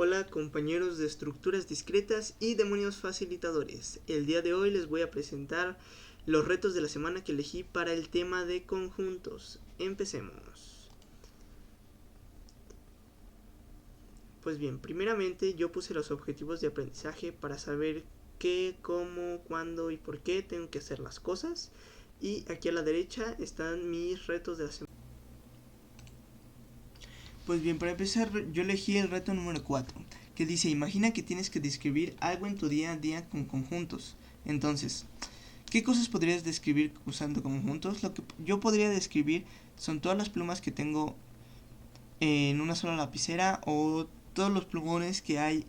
Hola compañeros de estructuras discretas y demonios facilitadores. El día de hoy les voy a presentar los retos de la semana que elegí para el tema de conjuntos. Empecemos. Pues bien, primeramente yo puse los objetivos de aprendizaje para saber qué, cómo, cuándo y por qué tengo que hacer las cosas. Y aquí a la derecha están mis retos de la semana. Pues bien, para empezar yo elegí el reto número 4, que dice: imagina que tienes que describir algo en tu día a día con conjuntos. Entonces, ¿qué cosas podrías describir usando conjuntos? Lo que yo podría describir son todas las plumas que tengo en una sola lapicera, o todos los plumones que hay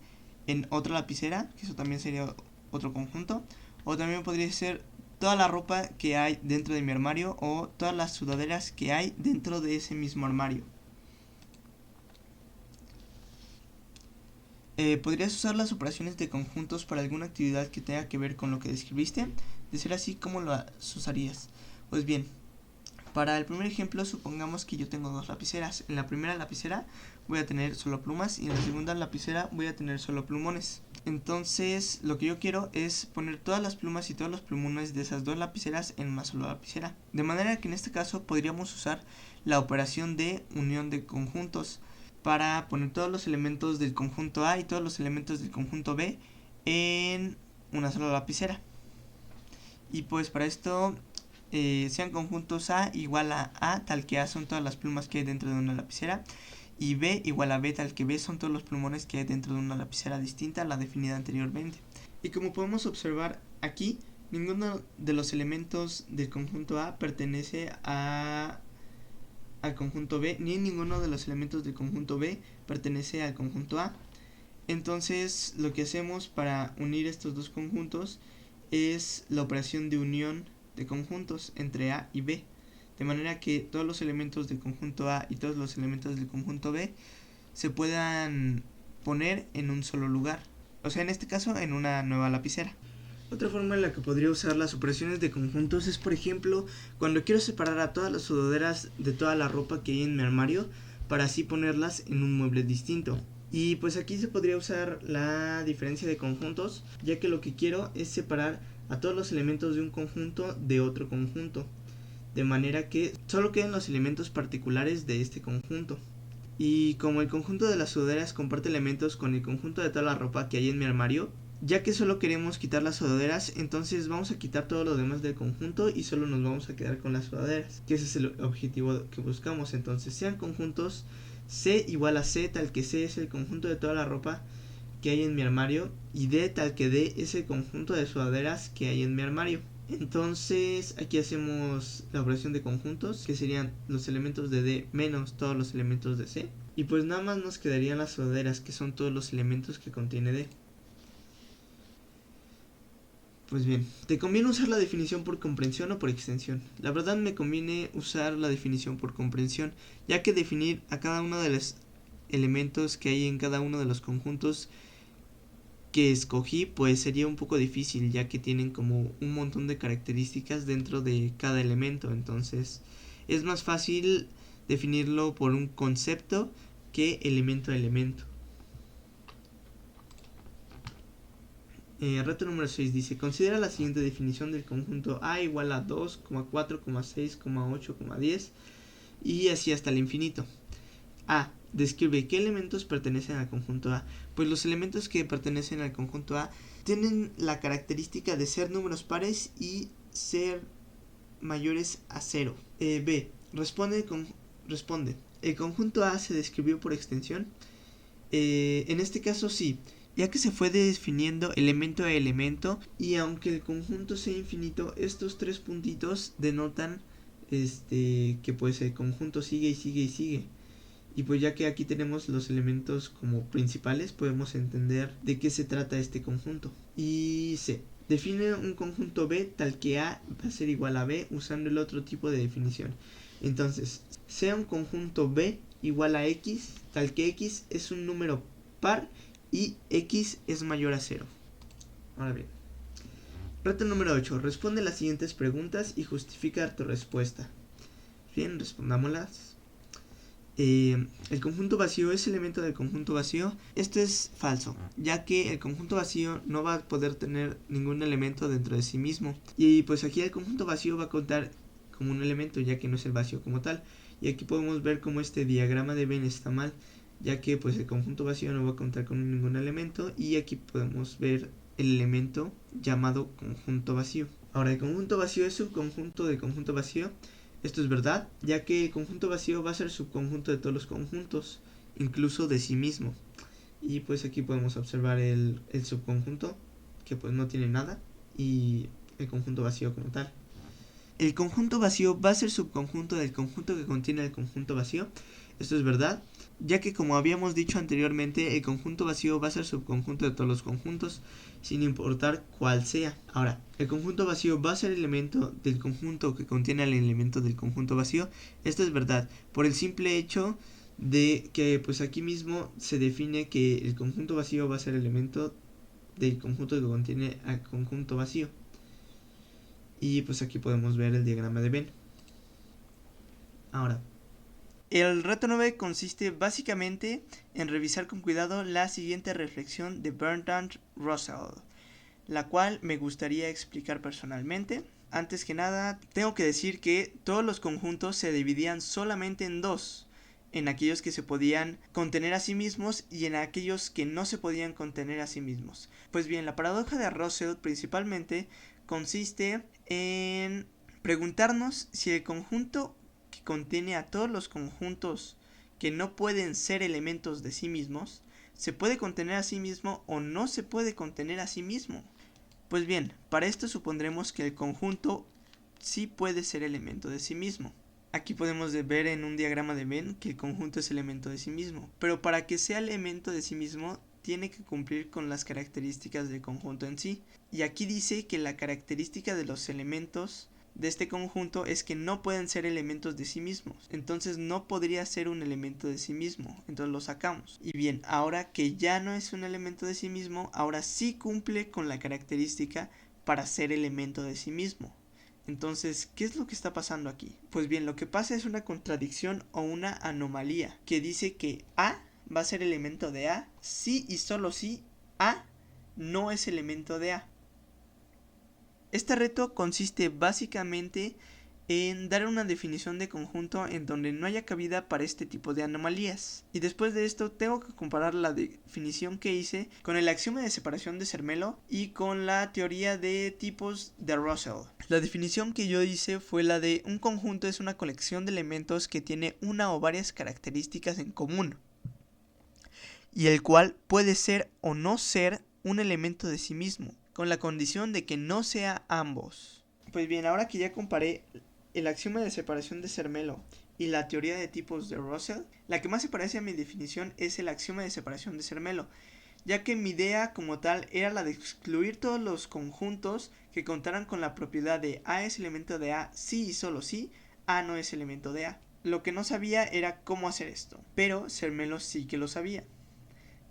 en otra lapicera, que eso también sería otro conjunto. O también podría ser toda la ropa que hay dentro de mi armario, o todas las sudaderas que hay dentro de ese mismo armario. ¿Podrías usar las operaciones de conjuntos para alguna actividad que tenga que ver con lo que describiste? De ser así, ¿cómo las usarías? Pues bien, para el primer ejemplo, supongamos que yo tengo dos lapiceras. En la primera lapicera voy a tener solo plumas y en la segunda lapicera voy a tener solo plumones. Entonces, lo que yo quiero es poner todas las plumas y todos los plumones de esas dos lapiceras en una sola lapicera. De manera que en este caso podríamos usar la operación de unión de conjuntos para poner todos los elementos del conjunto A y todos los elementos del conjunto B en una sola lapicera. Y pues para esto, sean conjuntos A igual a tal que A son todas las plumas que hay dentro de una lapicera, y B igual a B tal que B son todos los plumones que hay dentro de una lapicera distinta a la definida anteriormente. Y como podemos observar aquí, ninguno de los elementos del conjunto A pertenece al conjunto B, ni ninguno de los elementos del conjunto B pertenece al conjunto A. Entonces, lo que hacemos para unir estos dos conjuntos es la operación de unión de conjuntos entre A y B, de manera que todos los elementos del conjunto A y todos los elementos del conjunto B se puedan poner en un solo lugar, o sea, en este caso en una nueva lapicera. Otra forma en la que podría usar las operaciones de conjuntos es, por ejemplo, cuando quiero separar a todas las sudaderas de toda la ropa que hay en mi armario, para así ponerlas en un mueble distinto. Y pues aquí se podría usar la diferencia de conjuntos, ya que lo que quiero es separar a todos los elementos de un conjunto de otro conjunto, de manera que solo queden los elementos particulares de este conjunto. Y como el conjunto de las sudaderas comparte elementos con el conjunto de toda la ropa que hay en mi armario, ya que solo queremos quitar las sudaderas, entonces vamos a quitar todo lo demás del conjunto y solo nos vamos a quedar con las sudaderas, que ese es el objetivo que buscamos. Entonces, sean conjuntos C igual a C tal que C es el conjunto de toda la ropa que hay en mi armario, y D tal que D es el conjunto de sudaderas que hay en mi armario. Entonces aquí hacemos la operación de conjuntos, que serían los elementos de D menos todos los elementos de C, y pues nada más nos quedarían las sudaderas, que son todos los elementos que contiene D. Pues bien, ¿te conviene usar la definición por comprensión o por extensión? La verdad me conviene usar la definición por comprensión, ya que definir a cada uno de los elementos que hay en cada uno de los conjuntos que escogí pues sería un poco difícil, ya que tienen como un montón de características dentro de cada elemento. Entonces es más fácil definirlo por un concepto que elemento a elemento. Reto número 6 dice: considera la siguiente definición del conjunto A igual a 2, 4, 6, 8, 10 y así hasta el infinito. A. Describe qué elementos pertenecen al conjunto A. Pues los elementos que pertenecen al conjunto A tienen la característica de ser números pares y ser mayores a 0. B. Responde. ¿El conjunto A se describió por extensión? En este caso sí, ya que se fue definiendo elemento a elemento, y aunque el conjunto sea infinito, estos tres puntitos denotan que pues el conjunto sigue y sigue y sigue. Y pues ya que aquí tenemos los elementos como principales, podemos entender de qué se trata este conjunto. Y C. Define un conjunto B tal que A va a ser igual a B usando el otro tipo de definición. Entonces, sea un conjunto B igual a X tal que X es un número par y X es mayor a 0. Ahora bien, reto número 8. Responde las siguientes preguntas y justifica tu respuesta. Bien, respondámoslas. el conjunto vacío es elemento del conjunto vacío. Esto es falso, ya que el conjunto vacío no va a poder tener ningún elemento dentro de sí mismo. Y pues aquí el conjunto vacío va a contar como un elemento, ya que no es el vacío como tal. Y aquí podemos ver cómo este diagrama de Venn está mal, ya que pues el conjunto vacío no va a contar con ningún elemento. Y aquí podemos ver el elemento llamado conjunto vacío. Ahora, el conjunto vacío es subconjunto del conjunto vacío. Esto es verdad, ya que el conjunto vacío va a ser subconjunto de todos los conjuntos, incluso de sí mismo. Y pues aquí podemos observar el subconjunto, que pues no tiene nada, y el conjunto vacío como tal. El conjunto vacío va a ser subconjunto del conjunto que contiene el conjunto vacío. Esto es verdad, ya que como habíamos dicho anteriormente, el conjunto vacío va a ser subconjunto de todos los conjuntos, sin importar cuál sea. Ahora, el conjunto vacío va a ser elemento del conjunto que contiene el elemento del conjunto vacío. Esto es verdad, por el simple hecho de que pues aquí mismo se define que el conjunto vacío va a ser elemento del conjunto que contiene al conjunto vacío. Y pues aquí podemos ver el diagrama de Venn. Ahora, el reto 9 consiste básicamente en revisar con cuidado la siguiente reflexión de Bertrand Russell, la cual me gustaría explicar personalmente. Antes que nada, tengo que decir que todos los conjuntos se dividían solamente en dos, en aquellos que se podían contener a sí mismos y en aquellos que no se podían contener a sí mismos. Pues bien, la paradoja de Russell principalmente consiste en preguntarnos si el conjunto que contiene a todos los conjuntos que no pueden ser elementos de sí mismos se puede contener a sí mismo o no se puede contener a sí mismo. Pues bien, para esto supondremos que el conjunto sí puede ser elemento de sí mismo. Aquí podemos ver en un diagrama de Venn que el conjunto es elemento de sí mismo, pero para que sea elemento de sí mismo tiene que cumplir con las características del conjunto en sí. Y aquí dice que la característica de los elementos de este conjunto es que no pueden ser elementos de sí mismos. Entonces no podría ser un elemento de sí mismo. Entonces lo sacamos. Y bien, ahora que ya no es un elemento de sí mismo, ahora sí cumple con la característica para ser elemento de sí mismo. Entonces, ¿qué es lo que está pasando aquí? Pues bien, lo que pasa es una contradicción o una anomalía que dice que A va a ser elemento de A si y solo si A no es elemento de A. Este reto consiste básicamente en dar una definición de conjunto en donde no haya cabida para este tipo de anomalías. Y después de esto tengo que comparar la definición que hice con el axioma de separación de Zermelo y con la teoría de tipos de Russell. La definición que yo hice fue la de un conjunto es una colección de elementos que tiene una o varias características en común, y el cual puede ser o no ser un elemento de sí mismo, con la condición de que no sea ambos. Pues bien, ahora que ya comparé el axioma de separación de Zermelo y la teoría de tipos de Russell, la que más se parece a mi definición es el axioma de separación de Zermelo, ya que mi idea como tal era la de excluir todos los conjuntos que contaran con la propiedad de A es elemento de A si y solo si A no es elemento de A. Lo que no sabía era cómo hacer esto, pero Zermelo sí que lo sabía.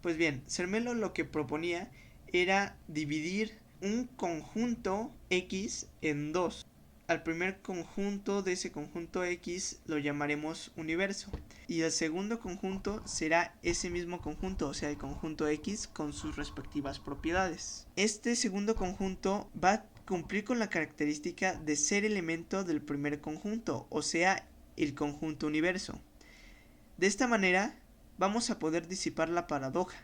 Pues bien, Zermelo lo que proponía era dividir un conjunto X en dos. Al primer conjunto de ese conjunto X lo llamaremos universo, y el segundo conjunto será ese mismo conjunto, o sea el conjunto X con sus respectivas propiedades. Este segundo conjunto va a cumplir con la característica de ser elemento del primer conjunto, o sea el conjunto universo. De esta manera vamos a poder disipar la paradoja,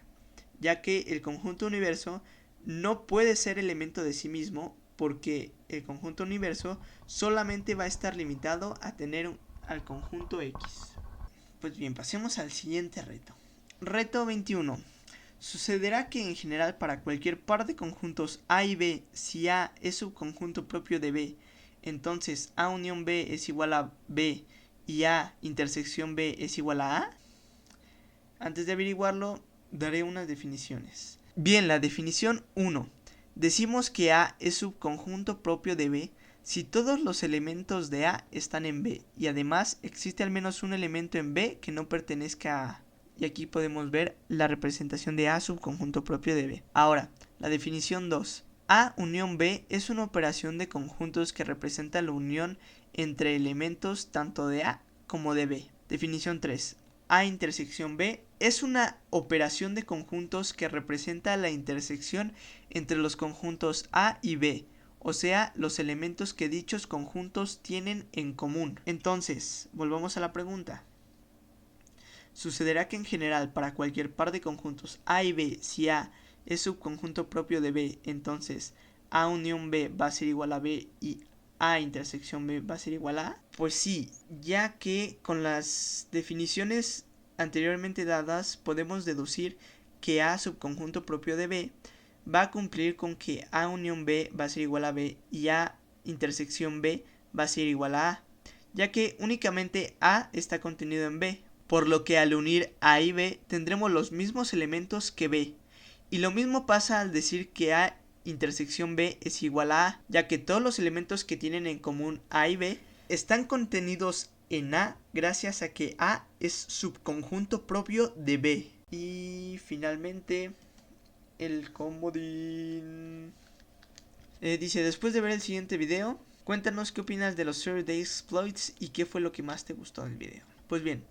ya que el conjunto universo no puede ser elemento de sí mismo, porque el conjunto universo solamente va a estar limitado a tener al conjunto X. Pues bien, pasemos al siguiente reto. Reto 21. Sucederá que en general para cualquier par de conjuntos A y B, si A es subconjunto propio de B, entonces A unión B es igual a B y A intersección B es igual a A. Antes de averiguarlo, daré unas definiciones. Bien, la definición 1. Decimos que A es subconjunto propio de B si todos los elementos de A están en B y además existe al menos un elemento en B que no pertenezca a A. Y aquí podemos ver la representación de A subconjunto propio de B. Ahora, la definición 2. A unión B es una operación de conjuntos que representa la unión entre elementos tanto de A como de B. Definición 3. A intersección B es una operación de conjuntos que representa la intersección entre los conjuntos A y B, o sea, los elementos que dichos conjuntos tienen en común. Entonces, volvamos a la pregunta. Sucederá que en general para cualquier par de conjuntos A y B, si A es subconjunto propio de B, entonces A unión B va a ser igual a B y A intersección B va a ser igual a A. Pues sí, ya que con las definiciones anteriormente dadas podemos deducir que A subconjunto propio de B va a cumplir con que A unión B va a ser igual a B y A intersección B va a ser igual a A, ya que únicamente A está contenido en B, por lo que al unir A y B tendremos los mismos elementos que B. Y lo mismo pasa al decir que A intersección B es igual a A, ya que todos los elementos que tienen en común A y B están contenidos en A gracias a que A es subconjunto propio de B. Y finalmente el comodín. Dice, después de ver el siguiente video, cuéntanos qué opinas de los Zero Day Exploits y qué fue lo que más te gustó del video. Pues bien,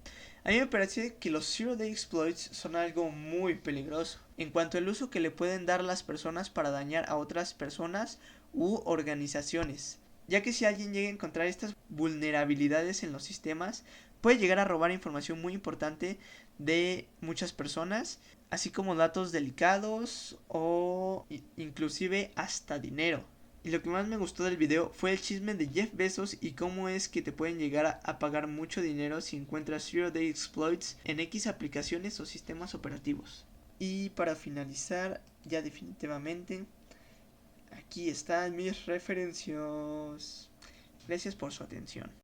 a mí me parece que los Zero Day Exploits son algo muy peligroso en cuanto al uso que le pueden dar las personas para dañar a otras personas u organizaciones, ya que si alguien llega a encontrar estas vulnerabilidades en los sistemas, puede llegar a robar información muy importante de muchas personas, así como datos delicados o inclusive hasta dinero. Y lo que más me gustó del video fue el chisme de Jeff Bezos y cómo es que te pueden llegar a pagar mucho dinero si encuentras Zero Day Exploits en X aplicaciones o sistemas operativos. Y para finalizar, ya definitivamente, aquí están mis referencias. Gracias por su atención.